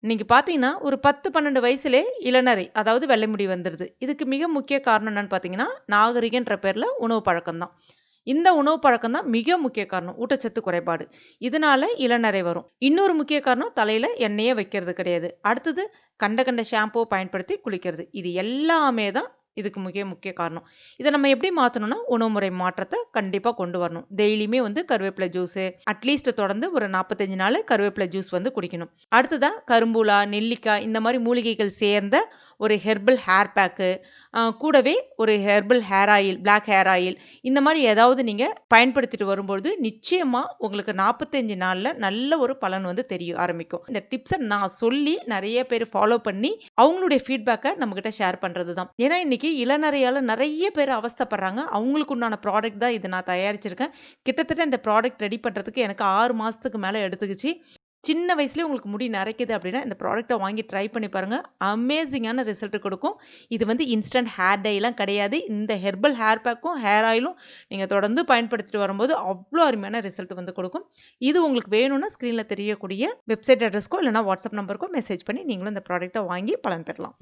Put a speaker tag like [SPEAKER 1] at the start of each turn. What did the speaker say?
[SPEAKER 1] இன்னைக்கு பார்த்தீங்கன்னா, ஒரு 10, 12 வயசுலே இளநரை, அதாவது வெள்ளை முடி வந்துருது. இதுக்கு மிக முக்கிய காரணம் என்னன்னு பார்த்தீங்கன்னா, நாகரீகன்ற பேர்ல உணவு பழக்கம் தான். இந்த உணவு பழக்கம் தான் மிக முக்கிய காரணம். ஊட்டச்சத்து குறைபாடு. இதனால இளநரை வரும். இன்னொரு முக்கிய காரணம் தலையில எண்ணெயே வைக்கிறது கிடையாது. அடுத்தது கண்ட கண்ட ஷாம்பூ பயன்படுத்தி குளிக்கிறது. இது எல்லாமே தான் இதுக்கு முக்கிய முக்கிய காரணம். இத நம்ம எப்படி மாத்தணும்னா, உணவு முறை மாற்றத்த கண்டிப்பா கொண்டு வரணும். டெய்லியுமே வந்து கருவேப்பிலை ஜூஸு, அட்லீஸ்ட் தொடர்ந்து ஒரு 45 நாளு கருவேப்பிலை ஜூஸ் வந்து குடிக்கணும். அடுத்ததா கரும்பூலா, நெல்லிக்காய் இந்த மாரி மூலிகைகள் சேர்ந்த ஒரு ஹெர்பல் ஹேர் பேக்கு, கூடவே ஒரு herbal hair oil, black hair oil இந்த மாரி ஏதாவது நீங்க பயன்படுத்திட்டு வரும்பொழுது, நிச்சயமா உங்களுக்கு 45 நாள்ல நல்ல ஒரு பலன் வந்து தெரிய ஆரம்பிக்கும். இந்த டிப்ஸ நான் சொல்லி நெறைய பேர் ஃபாலோ பண்ணி, அவங்களுடைய ஃபீட்பேக்க நம்மகிட்ட ஷேர் பண்றது தான். ஏன்னா இன்னைக்கு இளநரையால நெறைய பேர் அவஸ்தைப்படுறாங்க. அவங்களுக்கு உண்டான ப்ராடக்ட் தான் இத நான் தயாரிச்சிருக்கேன். கிட்டத்தட்ட இந்த ப்ராடக்ட் ரெடி பண்றதுக்கு எனக்கு 6 மாசத்துக்கு மேல எடுத்துக்கிச்சு. சின்ன வயசுலயே உங்களுக்கு முடி நரைக்குது அப்படின்னா, இந்த ப்ராடக்ட்ட வாங்கி ட்ரை பண்ணி பாருங்க. அமேசிங்கான ரிசல்ட் குடுக்கும். இது வந்து இன்ஸ்டன்ட் ஹேர் டைலாம் கிடையாது. இந்த ஹெர்பல் ஹேர் பேக்கும், ஹேர் ஆயிலும் நீங்க தொடர்ந்து பயன்படுத்திட்டு வரும்போது, அவ்ளோ அருமையான ரிசல்ட் வந்து குடுக்கும். இது உங்களுக்கு வேணும்னா ஸ்க்ரீன்ல தெரியக்கூடிய வெப்சைட் அட்ரஸ்க்கோ இல்லன்னா வாட்ஸ்அப் நம்பருக்கோ மெசேஜ் பண்ணி நீங்களும் இந்த ப்ராடக்ட்ட வாங்கி பலன் பெறலாம்.